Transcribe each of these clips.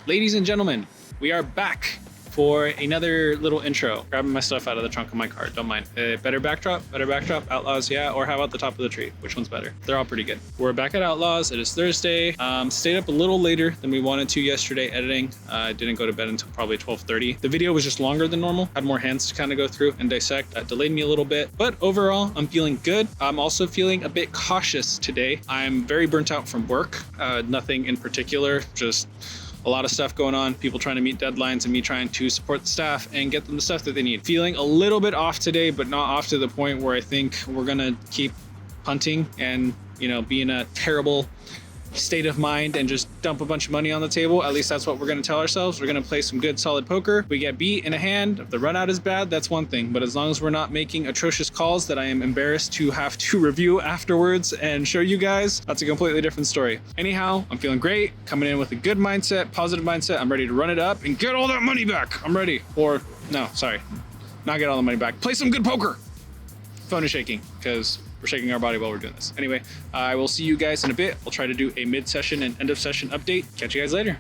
Ladies and gentlemen, we are back for another little intro. Grabbing my stuff out of the trunk of my car, don't mind. Better backdrop, Outlaws, yeah, or how about the top of the tree? Which one's better? They're all pretty good. We're back at Outlaws, it is Thursday. Stayed up a little later than we wanted to yesterday editing. Didn't go to bed until probably 12:30. The video was just longer than normal, had more hands to kind of go through and dissect. That delayed me a little bit, but overall, I'm feeling good. I'm also feeling a bit cautious today. I'm very burnt out from work, nothing in particular, just a lot of stuff going on, people trying to meet deadlines and me trying to support the staff and get them the stuff that they need. Feeling a little bit off today, but not off to the point where I think we're gonna keep punting and, you know, be in a terrible state of mind and just dump a bunch of money on the table. At least that's what we're gonna tell ourselves. We're gonna play some good solid poker. We get beat in a hand, if the run out is bad, that's one thing. But as long as we're not making atrocious calls that I am embarrassed to have to review afterwards and show you guys, that's a completely different story. Anyhow, I'm feeling great, coming in with a good mindset, positive mindset. I'm ready to run it up and get all that money back. I'm ready. Or no, sorry, not get all the money back. Play some good poker. Phone is shaking because we're shaking our body while we're doing this. Anyway, I will see you guys in a bit. We'll try to do a mid-session and end-of-session update. Catch you guys later.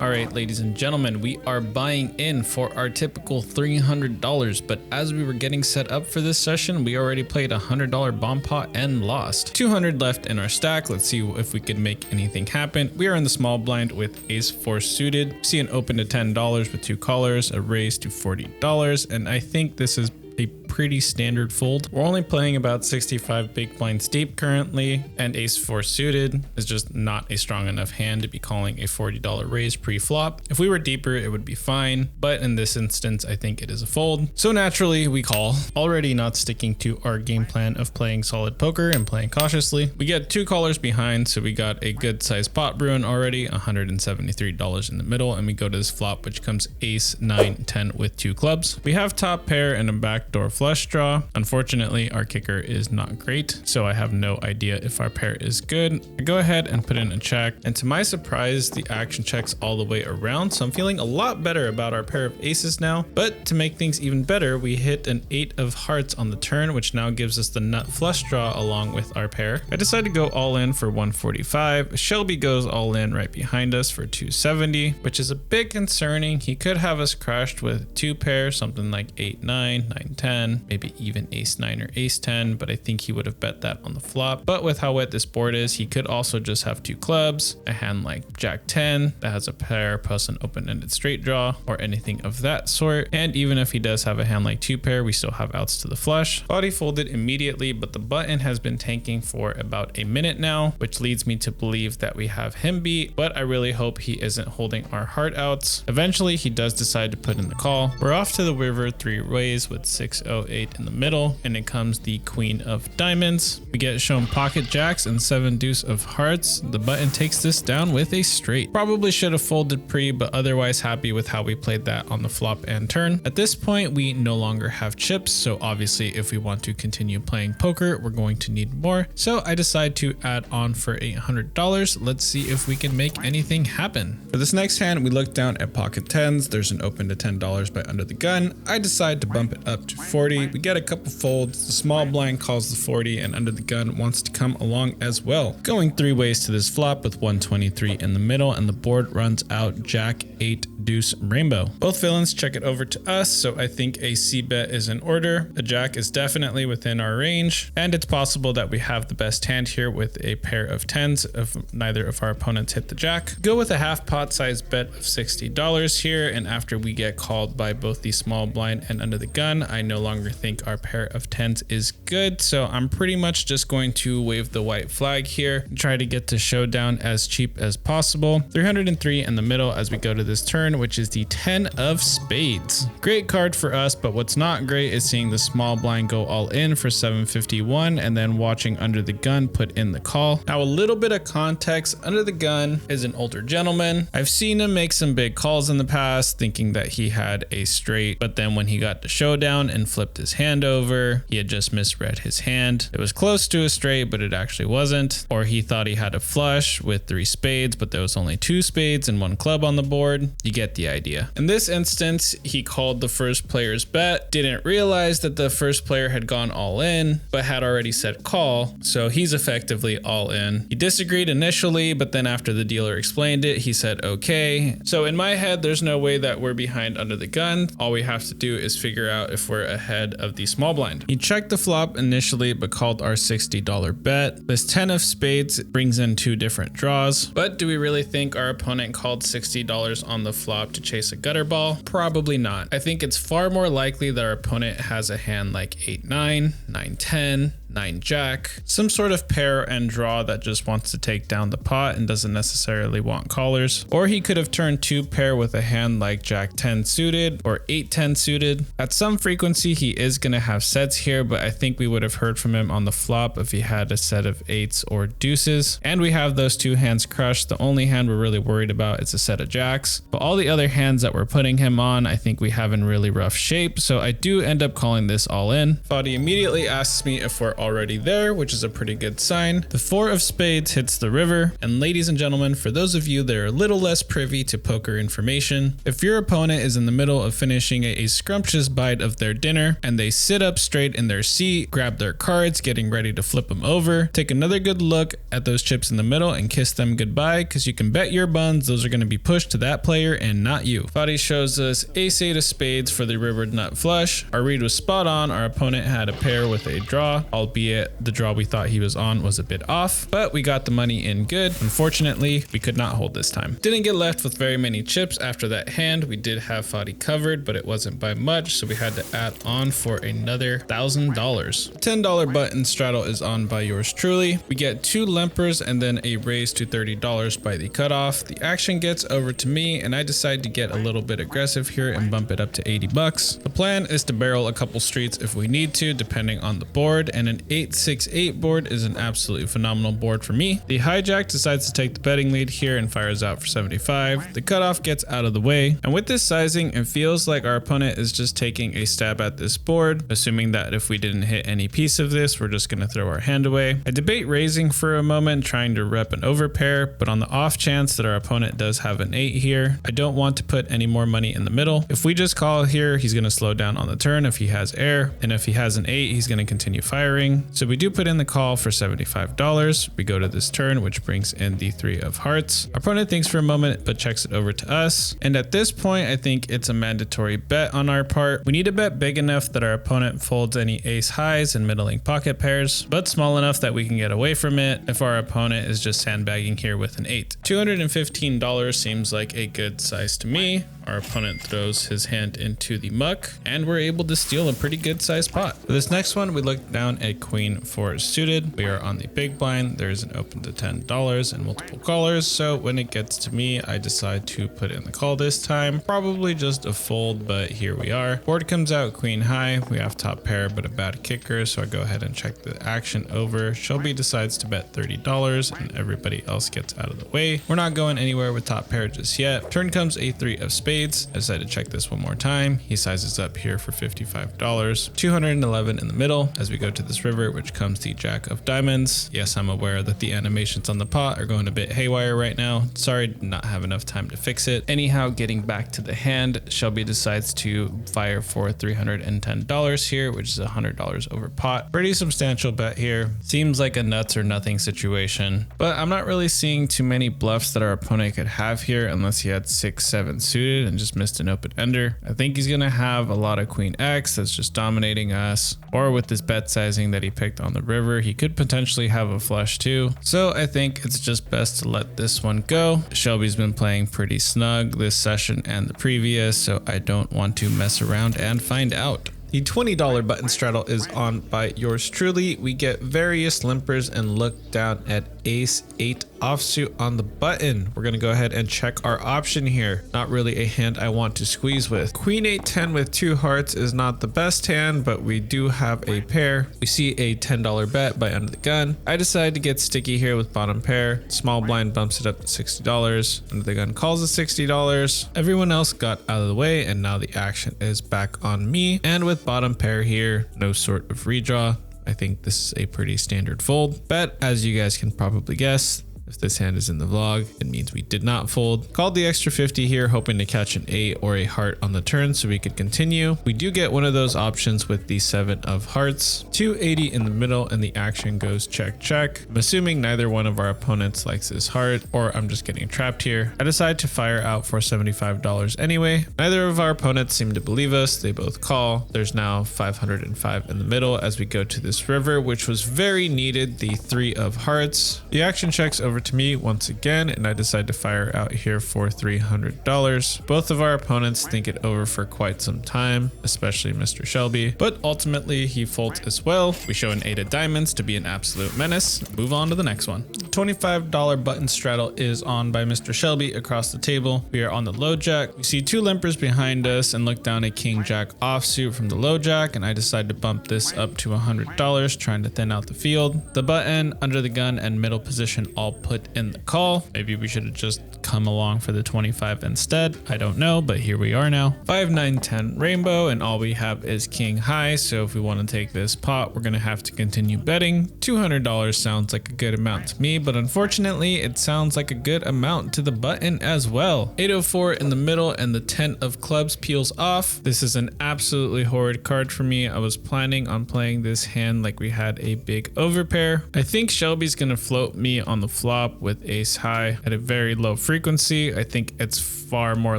All right, ladies and gentlemen, we are buying in for our typical $300, but as we were getting set up for this session, we already played a $100 bomb pot and lost. 200 left in our stack. Let's see if we can make anything happen. We are in the small blind with ace 4 suited. See an open to $10 with 2 callers, a raise to $40, and I think this is a pretty standard fold. We're only playing about 65 big blinds deep currently, and ace 4 suited is just not a strong enough hand to be calling a $40 raise pre-flop. If we were deeper, it would be fine, but in this instance, I think it is a fold. So naturally, we call. Already not sticking to our game plan of playing solid poker and playing cautiously. We get 2 callers behind, so we got a good sized pot brewing already, $173 in the middle, and we go to this flop, which comes ace 9 10 with 2 clubs. We have top pair and a backdoor flush draw. Unfortunately, our kicker is not great, so I have no idea if our pair is good. I go ahead and put in a check, and to my surprise, the action checks all the way around, so I'm feeling a lot better about our pair of aces now. But to make things even better, we hit an 8 of hearts on the turn, which now gives us the nut flush draw along with our pair. I decide to go all in for 145. Shelby goes all in right behind us for 270, which is a bit concerning. He could have us crashed with 2 pairs, something like 8-9, 9-10, maybe even ace 9 or ace 10, but I think he would have bet that on the flop. But with how wet this board is, he could also just have 2 clubs, a hand like jack 10 that has a pair plus an open-ended straight draw or anything of that sort. And even if he does have a hand like 2 pair, we still have outs to the flush. Body folded immediately, but the button has been tanking for about a minute now, which leads me to believe that we have him beat, but I really hope he isn't holding our heart outs. Eventually, he does decide to put in the call. We're off to the river 3 ways with 6-0-8 in the middle, and it comes the queen of diamonds. We get shown pocket jacks and 7 deuce of hearts. The button takes this down with a straight. Probably should have folded pre, but otherwise happy with how we played that on the flop and turn. At this point, we no longer have chips, so obviously if we want to continue playing poker, we're going to need more. So I decide to add on for $800. Let's see if we can make anything happen. For this next hand, we look down at pocket tens. There's an open to $10 by under the gun. I decide to bump it up to 40. We get a couple folds. The small blind calls the 40, and under the gun wants to come along as well. Going 3 ways to this flop with 123 in the middle, and the board runs out jack 8 deuce rainbow. Both villains check it over to us, so I think a C bet is in order. A jack is definitely within our range, and it's possible that we have the best hand here with a pair of tens if neither of our opponents hit the jack. Go with a half pot size bet of $60 here, and after we get called by both the small blind and under the gun, I no longer think our pair of tens is good, so I'm pretty much just going to wave the white flag here and try to get to showdown as cheap as possible. 303 in the middle as we go to this turn, which is the 10 of spades. Great card for us, but what's not great is seeing the small blind go all in for 751 and then watching under the gun put in the call. Now a little bit of context, under the gun is an older gentleman. I've seen him make some big calls in the past thinking that he had a straight, but then when he got to showdown and flipped flipped his hand over. He had just misread his hand. It was close to a straight, but it actually wasn't. Or he thought he had a flush with 3 spades, but there was only 2 spades and 1 club on the board. You get the idea. In this instance, he called the first player's bet, didn't realize that the first player had gone all in, but had already said call, so he's effectively all in. He disagreed initially, but then after the dealer explained it, he said okay. So in my head, there's no way that we're behind under the gun. All we have to do is figure out if we're ahead of the small blind. He checked the flop initially, but called our $60 bet. This 10 of spades brings in 2 different draws. But do we really think our opponent called $60 on the flop to chase a gutter ball? Probably not. I think it's far more likely that our opponent has a hand like 8-9, 9-10, 9-jack, some sort of pair and draw that just wants to take down the pot and doesn't necessarily want callers. Or he could have turned 2 pair with a hand like Jack 10 suited or 8-10 suited. At some frequency, he is going to have sets here, but I think we would have heard from him on the flop if he had a set of 8s or deuces. And we have those 2 hands crushed. The only hand we're really worried about is a set of jacks. But all the other hands that we're putting him on, I think we have in really rough shape. So I do end up calling this all in. Fadi immediately asks me if we're already there, which is a pretty good sign. The 4 of spades hits the river. And ladies and gentlemen, for those of you that are a little less privy to poker information, if your opponent is in the middle of finishing a scrumptious bite of their dinner and they sit up straight in their seat, grab their cards, getting ready to flip them over, take another good look at those chips in the middle and kiss them goodbye, because you can bet your buns those are going to be pushed to that player and not you. Fadi shows us ace-8 of spades for the river nut flush. Our read was spot on. Our opponent had a pair with a draw, albeit the draw we thought he was on was a bit off, but we got the money in good. Unfortunately, we could not hold this time. Didn't get left with very many chips after that hand. We did have Fadi covered, but it wasn't by much, so we had to add on for another $1,000. $10 button straddle is on by yours truly. We get 2 limpers and then a raise to $30 by the cutoff. The action gets over to me, and I decide to get a little bit aggressive here and bump it up to 80 bucks. The plan is to barrel a couple streets if we need to, depending on the board, and an 8-6-8 board is an absolutely phenomenal board for me. The hijack decides to take the betting lead here and fires out for 75. The cutoff gets out of the way, and with this sizing, it feels like our opponent is just taking a stab at this board, assuming that if we didn't hit any piece of this, we're just going to throw our hand away. I debate raising for a moment, trying to rep an overpair, but on the off chance that our opponent does have an 8 here, I don't want to put any more money in the middle. If we just call here, he's going to slow down on the turn if he has air, and if he has an 8, he's going to continue firing. So we do put in the call for $75. We go to this turn, which brings in the 3 of hearts. Our opponent thinks for a moment, but checks it over to us. And at this point, I think it's a mandatory bet on our part. We need to bet big enough that our opponent folds any ace highs and middling pocket pairs, but small enough that we can get away from it if our opponent is just sandbagging here with an 8. $215 seems like a good size to me. Our opponent throws his hand into the muck, and we're able to steal a pretty good sized pot. For this next one, we look down at Queen 4 suited. We are on the big blind. There's an open to $10 and multiple callers, so when it gets to me, I decide to put in the call this time. Probably just a fold, but here we are. Board comes out Queen high. We have top pair, but a bad kicker, so I go ahead and check the action over. Shelby decides to bet $30, and everybody else gets out of the way. We're not going anywhere with top pair just yet. Turn comes a 3 of spades. I decided to check this one more time. He sizes up here for $55. $211 in the middle as we go to this river, which comes the Jack of diamonds. Yes, I'm aware that the animations on the pot are going a bit haywire right now. Sorry, did not have enough time to fix it. Anyhow, getting back to the hand, Shelby decides to fire for $310 here, which is $100 over pot. Pretty substantial bet here. Seems like a nuts or nothing situation, but I'm not really seeing too many bluffs that our opponent could have here unless he had 6-7 suited and just missed an open ender. I think he's gonna have a lot of Queen X that's just dominating us, or with this bet sizing that he picked on the river, he could potentially have a flush too. So I think it's just best to let this one go. Shelby's been playing pretty snug this session and the previous, so I don't want to mess around and find out. The $20 button straddle is on by yours truly. We get various limpers and look down at ace 8 offsuit on the button. We're gonna go ahead and check our option here. Not really a hand I want to squeeze with. Queen 8-10 with 2 hearts is not the best hand, but we do have a pair. We see a $10 bet by under the gun. I decide to get sticky here with bottom pair. Small blind bumps it up to $60. Under the gun calls it $60. Everyone else got out of the way, and now the action is back on me. And with bottom pair here, no sort of redraw. I think this is a pretty standard fold. But as you guys can probably guess, if this hand is in the vlog, it means we did not fold. Called the extra 50 here, hoping to catch an 8 or a heart on the turn so we could continue. We do get one of those options with the 7 of hearts. 280 in the middle, and the action goes check, check. I'm assuming neither one of our opponents likes this heart, or I'm just getting trapped here. I decide to fire out for $75 anyway. Neither of our opponents seem to believe us. They both call. There's now 505 in the middle as we go to this river, which was very needed, the 3 of hearts. The action checks over to me once again, and I decide to fire out here for $300. Both of our opponents think it over for quite some time, especially Mr. Shelby, but ultimately he folds as well. We show an 8 of diamonds to be an absolute menace. Move on to the next one. $25 button straddle is on by Mr. Shelby across the table. We are on the low jack. We see 2 limpers behind us and look down a king jack offsuit from the low jack, and I decide to bump this up to $100, trying to thin out the field. The button, under the gun, and middle position all put in the call. Maybe we should have just come along for the 25 instead. I don't know, but here we are now. 5, 9, 10 rainbow, and all we have is king high. So if we want to take this pot, we're going to have to continue betting. $200 sounds like a good amount to me, but unfortunately it sounds like a good amount to the button as well. 804 in the middle, and the 10 of clubs peels off. This is an absolutely horrid card for me. I was planning on playing this hand like we had a big overpair. I think Shelby's going to float me on the flop with ace high at a very low frequency. I think it's far more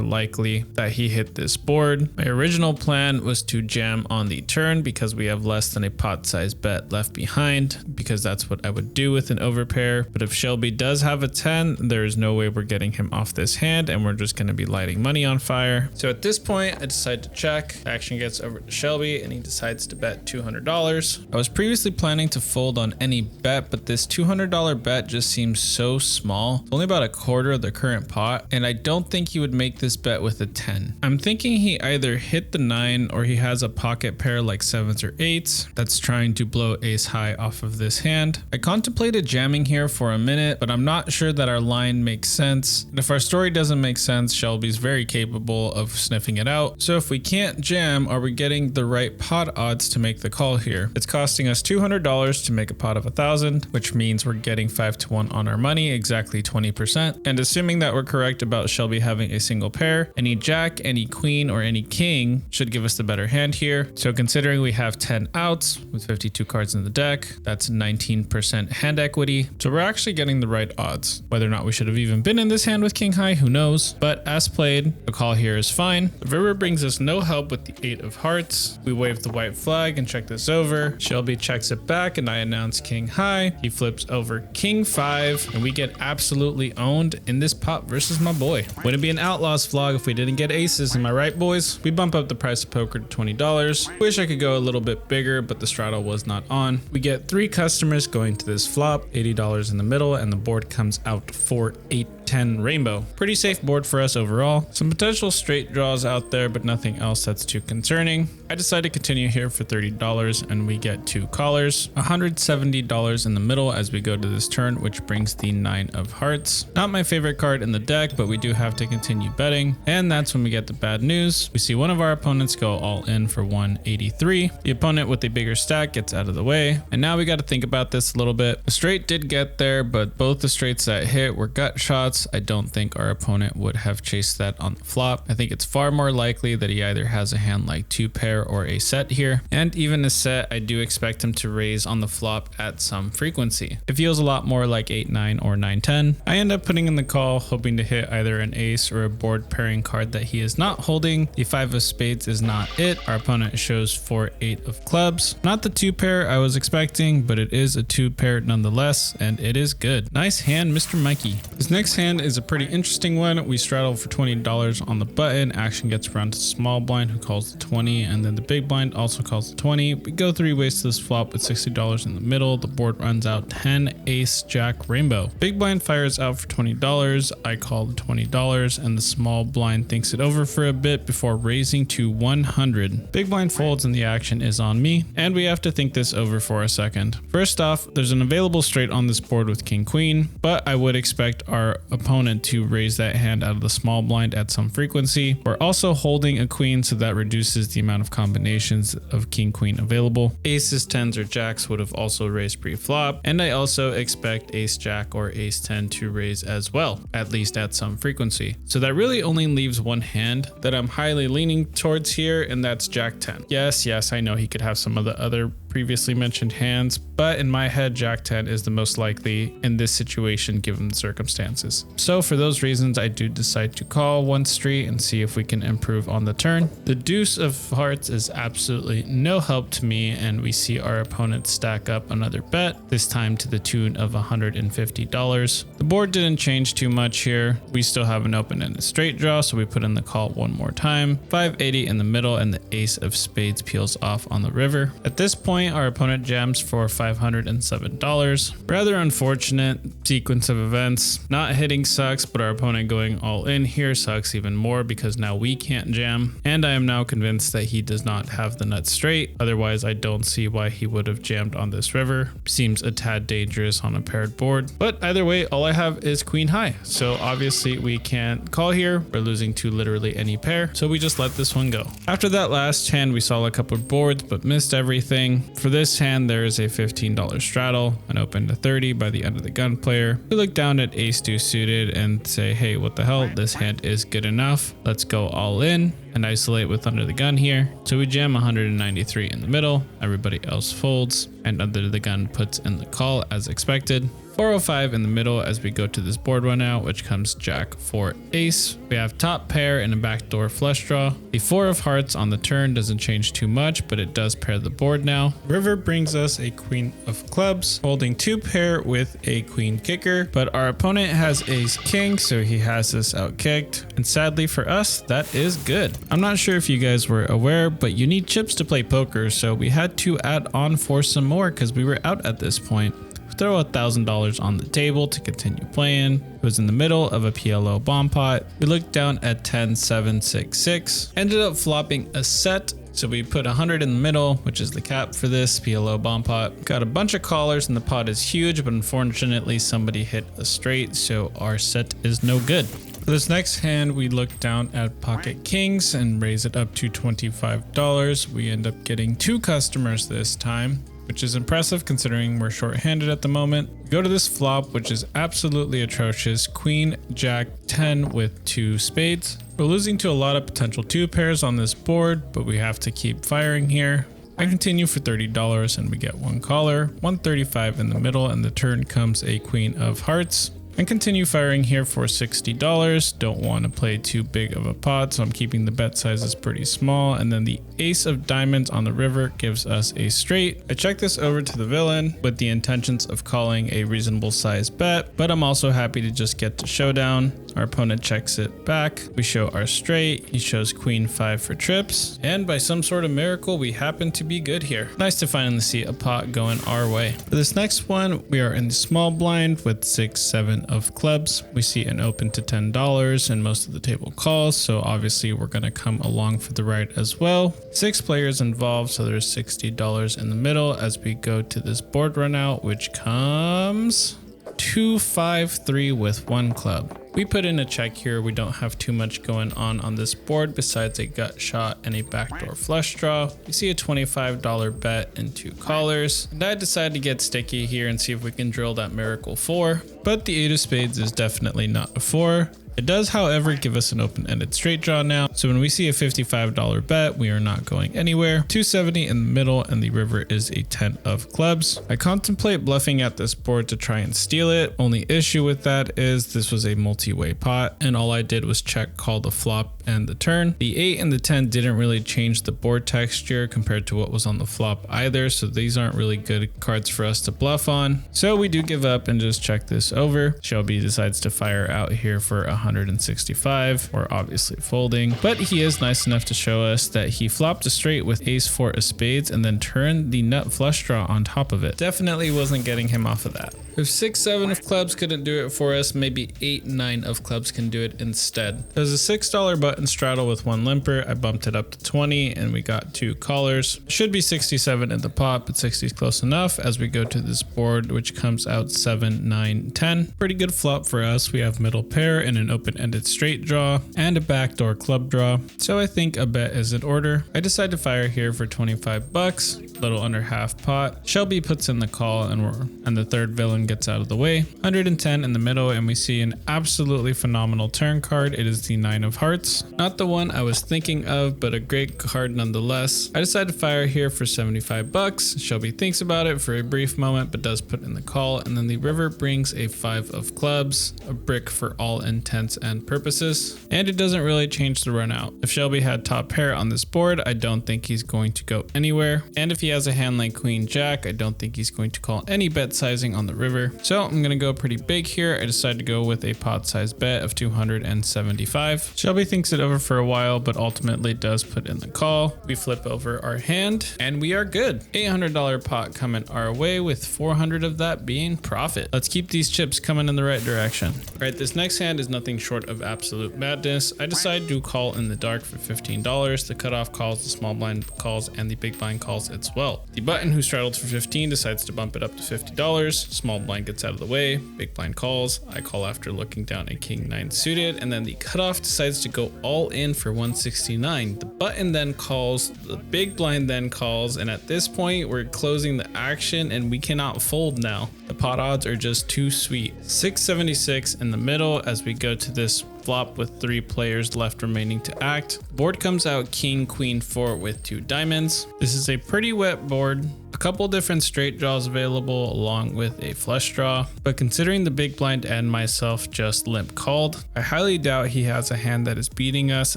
likely that he hit this board. My original plan was to jam on the turn because we have less than a pot size bet left behind, because that's what I would do with an overpair. But if Shelby does have a 10, there's no way we're getting him off this hand, and we're just going to be lighting money on fire. So at this point, I decide to check. Action gets over to Shelby, and he decides to bet $200. I was previously planning to fold on any bet, but this $200 bet just seems so small. It's only about a quarter of the current pot, and I don't think he would make this bet with a 10. I'm thinking he either hit the 9 or he has a pocket pair like 7s or 8s that's trying to blow ace high off of this hand. I contemplated jamming here for a minute, but I'm not sure that our line makes sense. And if our story doesn't make sense, Shelby's very capable of sniffing it out. So if we can't jam, are we getting the right pot odds to make the call here? It's costing us $200 to make a pot of 1,000, which means we're getting 5-1 on our money, exactly 20%. And assuming that we're correct about Shelby having a single pair, any jack, any queen, or any king should give us the better hand here. So considering we have 10 outs with 52 cards in the deck, that's 19% hand equity. So we're actually getting the right odds. Whether or not we should have even been in this hand with king high, who knows? But as played, the call here is fine. The river brings us no help with the 8 of hearts. We wave the white flag and check this over. Shelby checks it back, and I announce king high. He flips over king 5, and we get absolutely owned in this pot versus my boy. Wouldn't be an Outlaws vlog if we didn't get aces, am I right, boys? We bump up the price of poker to $20. Wish I could go a little bit bigger, but the straddle was not on. We get 3 customers going to this flop, $80 in the middle, and the board comes out for 8-10 rainbow. Pretty safe board for us overall. Some potential straight draws out there, but nothing else that's too concerning. I decide to continue here for $30, and we get 2 callers. $170 in the middle as we go to this turn, which brings the 9 of hearts. Not my favorite card in the deck, but we do have to continue betting. And that's when we get the bad news. We see one of our opponents go all in for 183. The opponent with a bigger stack gets out of the way. And now we got to think about this a little bit. The straight did get there, but both the straights that hit were gut shots. I don't think our opponent would have chased that on the flop. I think it's far more likely that he either has a hand like 2 pair or a set here. And even a set, I do expect him to raise on the flop at some frequency. It feels a lot more like 8-9 or 9-10. I end up putting in the call, hoping to hit either an ace or a board pairing card that he is not holding. The 5 of spades is not it. Our opponent shows 4-8 of clubs. Not the 2 pair I was expecting, but it is a 2 pair nonetheless, and it is good. Nice hand, Mr. Mikey. His next hand hand is a pretty interesting one. We straddle for $20 on the button. Action gets around to the small blind who calls the 20, and then the big blind also calls the 20. We go 3 ways to this flop with $60 in the middle. The board runs out 10, ace, jack, rainbow. Big blind fires out for $20. I call the $20 and the small blind thinks it over for a bit before raising to 100. Big blind folds and the action is on me, and we have to think this over for a second. First off, there's an available straight on this board with king queen, but I would expect our opponent to raise that hand out of the small blind at some frequency. We're also holding a queen, so that reduces the amount of combinations of king queen available. Aces, 10s, or jacks would have also raised pre-flop, and I also expect ace jack or ace 10 to raise as well, at least at some frequency. So that really only leaves one hand that I'm highly leaning towards here, and that's jack 10. Yes, I know he could have some of the other previously mentioned hands, but in my head, jack 10 is the most likely in this situation given the circumstances. So for those reasons, I do decide to call one street and see if we can improve on the turn. The deuce of hearts is absolutely no help to me, and we see our opponent stack up another bet, this time to the tune of $150. The board didn't change too much here. We still have an open-ended straight draw, so we put in the call one more time. 580 in the middle, and the ace of spades peels off on the river. At this point, our opponent jams for $507. Rather unfortunate sequence of events. Not hitting sucks, but our opponent going all in here sucks even more because now we can't jam. And I am now convinced that he does not have the nuts straight. Otherwise, I don't see why he would have jammed on this river. Seems a tad dangerous on a paired board. But either way, all I have is queen high. So obviously we can't call here. We're losing to literally any pair. So we just let this one go. After that last hand, we saw a couple of boards, but missed everything. For this hand, there is a $15 straddle, an open to 30 by the end of the gun player. We look down at ace 2 suited and say, hey, what the hell? This hand is good enough. Let's go all in and isolate with under the gun here. So we jam 193 in the middle. Everybody else folds, and under the gun puts in the call as expected. 405 in the middle as we go to this board run out, which comes jack 4 ace. We have top pair and a backdoor flush draw. The 4 of hearts on the turn doesn't change too much, but it does pair the board now. River brings us a queen of clubs, holding 2 pair with a queen kicker, but our opponent has ace king, so he has this out kicked. And sadly for us, that is good. I'm not sure if you guys were aware, but you need chips to play poker, so we had to add on for some more because we were out at this point. Throw $1,000 on the table to continue playing. It was in the middle of a PLO bomb pot. We looked down at 10, 7, 6, 6. Ended up flopping a set. So we put 100 in the middle, which is the cap for this PLO bomb pot. Got a bunch of callers and the pot is huge, but unfortunately somebody hit a straight, so our set is no good. For this next hand, we look down at pocket kings and raise it up to $25. We end up getting 2 customers this time, which is impressive considering we're short-handed at the moment. We go to this flop, which is absolutely atrocious. Queen, jack, 10 with 2 spades. We're losing to a lot of potential 2 pairs on this board, but we have to keep firing here. I continue for $30 and we get 1 caller, 135 in the middle, and the turn comes a queen of hearts. And continue firing here for $60. Don't want to play too big of a pot, so I'm keeping the bet sizes pretty small. And then the ace of diamonds on the river gives us a straight. I check this over to the villain with the intentions of calling a reasonable size bet, but I'm also happy to just get to showdown. Our opponent checks it back. We show our straight. He shows queen 5 for trips. And by some sort of miracle, we happen to be good here. Nice to finally see a pot going our way. For this next one, we are in the small blind with 6, 7 of clubs. We see an open to $10 and most of the table calls, so obviously we're going to come along for the ride as well. 6 players involved, so there's $60 in the middle as we go to this board run out, which comes 2, 5, 3 with 1 club. We put in a check here. We don't have too much going on this board besides a gut shot and a backdoor flush draw. We see a $25 bet and 2 callers. And I decided to get sticky here and see if we can drill that miracle 4. But the 8 of spades is definitely not a 4. It does, however, give us an open-ended straight draw now. So when we see a $55 bet, we are not going anywhere. 270 in the middle, and the river is a 10 of clubs. I contemplate bluffing at this board to try and steal it. Only issue with that is this was a multi-way pot, and all I did was check call the flop and the turn. The 8 and the 10 didn't really change the board texture compared to what was on the flop either, so these aren't really good cards for us to bluff on. So we do give up and just check this over. Shelby decides to fire out here for 165. We're obviously folding, but he is nice enough to show us that he flopped a straight with ace 4 of spades and then turned the nut flush draw on top of it. Definitely wasn't getting him off of that. If 6, 7 of clubs couldn't do it for us, maybe 8, 9 of clubs can do it instead. There's a $6 button straddle with 1 limper. I bumped it up to 20 and we got 2 callers. Should be 67 in the pot, but 60 is close enough as we go to this board, which comes out 7, 9, 10. Pretty good flop for us. We have middle pair and an open-ended straight draw and a backdoor club draw. So I think a bet is in order. I decide to fire here for 25 bucks, little under half pot. Shelby puts in the call and the third villain gets out of the way. 110 in the middle, and we see an absolutely phenomenal turn card. It is the 9 of hearts. Not the one I was thinking of, but a great card nonetheless. I decide to fire here for 75 bucks. Shelby thinks about it for a brief moment, but does put in the call, and then the river brings a 5 of clubs, a brick for all intents and purposes, and it doesn't really change the run out. If Shelby had top pair on this board, I don't think he's going to go anywhere, and if he has a hand like queen jack, I don't think he's going to call any bet sizing on the river. So I'm gonna go pretty big here. I decided to go with a pot size bet of 275. Shelby thinks it over for a while, but ultimately does put in the call. We flip over our hand and we are good. $800 pot coming our way, with 400 of that being profit. Let's keep these chips coming in the right direction. All right, this next hand is nothing short of absolute madness. I decide to call in the dark for $15. The cutoff calls, the small blind calls, and the big blind calls as well. The button, who straddled for 15, decides to bump it up to $50. Small blind gets out of the way, big blind calls. I call after looking down a king 9 suited, and then the cutoff decides to go all in for 169. The button then calls, the big blind then calls, and at this point we're closing the action and we cannot fold now. The pot odds are just too sweet. 676 in the middle as we go to this flop with 3 players left remaining to act. Board comes out king queen 4 with 2 diamonds. This is a pretty wet board. A couple different straight draws available along with a flush draw, but considering the big blind and myself just limp called, I highly doubt he has a hand that is beating us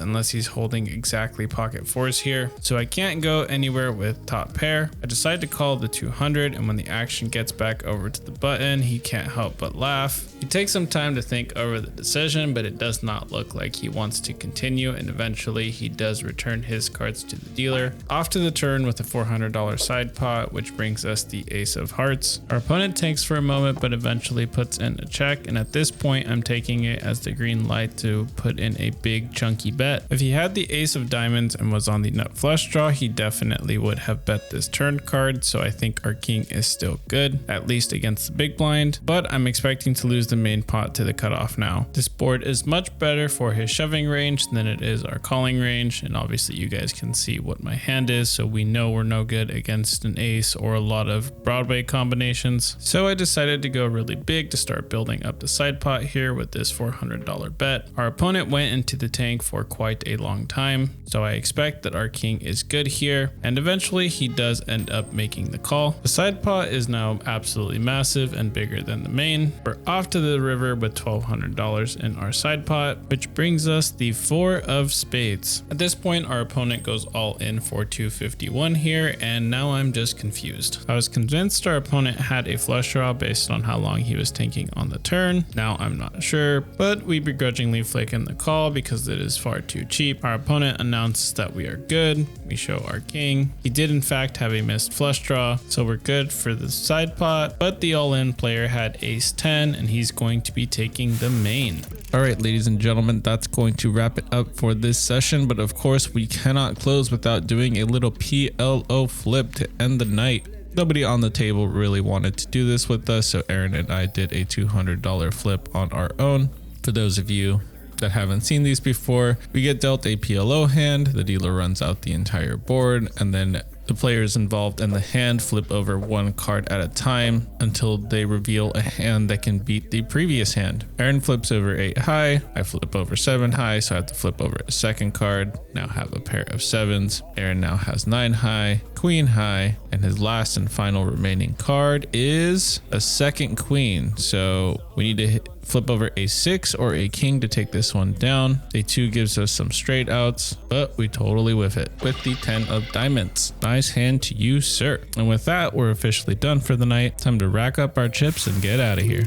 unless he's holding exactly pocket fours here. So I can't go anywhere with top pair. I decide to call the 200, and when the action gets back over to the button, he can't help but laugh. He takes some time to think over the decision, but it does not look like he wants to continue, and eventually he does return his cards to the dealer. Off to the turn with a $400 side pot, which brings us the ace of hearts. Our opponent tanks for a moment, but eventually puts in a check, and at this point I'm taking it as the green light to put in a big chunky bet. If he had the ace of diamonds and was on the nut flush draw, he definitely would have bet this turn card, so I think our king is still good, at least against the big blind, but I'm expecting to lose the main pot to the cutoff now. This board is much better for his shoving range than it is our calling range, and obviously you guys can see what my hand is, so we know we're no good against an ace or a lot of Broadway combinations. So I decided to go really big to start building up the side pot here with this $400 bet. Our opponent went into the tank for quite a long time, so I expect that our king is good here, and eventually he does end up making the call. The side pot is now absolutely massive and bigger than the main. We're off to the river with $1,200 in our side pot, which brings us the 4 of spades. At this point, our opponent goes all in for 251 here, and now I'm just confused. I was convinced our opponent had a flush draw based on how long he was tanking on the turn. Now I'm not sure, but we begrudgingly flake in the call because it is far too cheap. Our opponent announces that we are good. We show our king. He did in fact have a missed flush draw, so we're good for the side pot, but the all-in player had ace 10 and he's going to be taking the main. All right, ladies and gentlemen, that's going to wrap it up for this session, but of course we cannot close without doing a little PLO flip to end the night. Nobody on the table really wanted to do this with us, so Aaron and I did a $200 flip on our own. For those of you that haven't seen these before, we get dealt a PLO hand, the dealer runs out the entire board, and then The players involved in the hand flip over one card at a time until they reveal a hand that can beat the previous hand. Aaron flips over 8 high. I flip over 7 high, so I have to flip over a second card. Now have a pair of 7s. Aaron now has 9 high, queen high, and his last and final remaining card is a second queen. So we need to flip over a 6 or a king to take this one down. A 2 gives us some straight outs, but we totally whiff it with the 10 of diamonds. Nice hand to you, sir. And with that, we're officially done for the night. Time to rack up our chips and get out of here.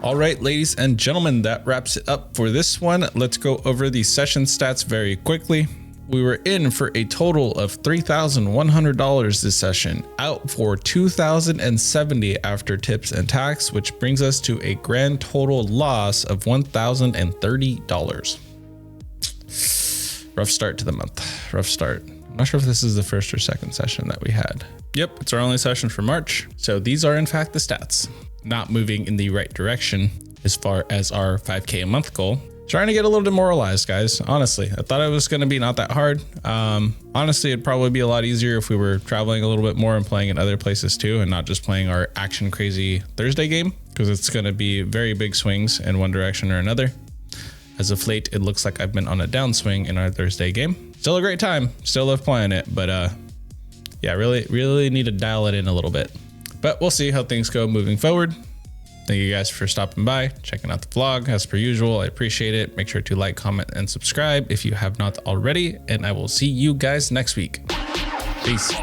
All right, ladies and gentlemen, that wraps it up for this one. Let's go over the session stats very quickly. We were in for a total of $3,100 this session, out for $2,070 after tips and tax, which brings us to a grand total loss of $1,030. Rough start to the month. Rough start. I'm not sure if this is the first or second session that we had. Yep, it's our only session for March. So these are in fact the stats. Not moving in the right direction as far as our 5K a month goal. Trying to get a little demoralized, guys. Honestly, I thought it was going to be not that hard. Honestly, it'd probably be a lot easier if we were traveling a little bit more and playing in other places too, and not just playing our action crazy Thursday game, because it's going to be very big swings in one direction or another. As of late, it looks like I've been on a downswing in our Thursday game. Still a great time. Still love playing it, but yeah, really need to dial it in a little bit. But we'll see how things go moving forward. Thank you guys for stopping by, checking out the vlog as per usual. I appreciate it. Make sure to like, comment, and subscribe if you have not already. And I will see you guys next week. Peace.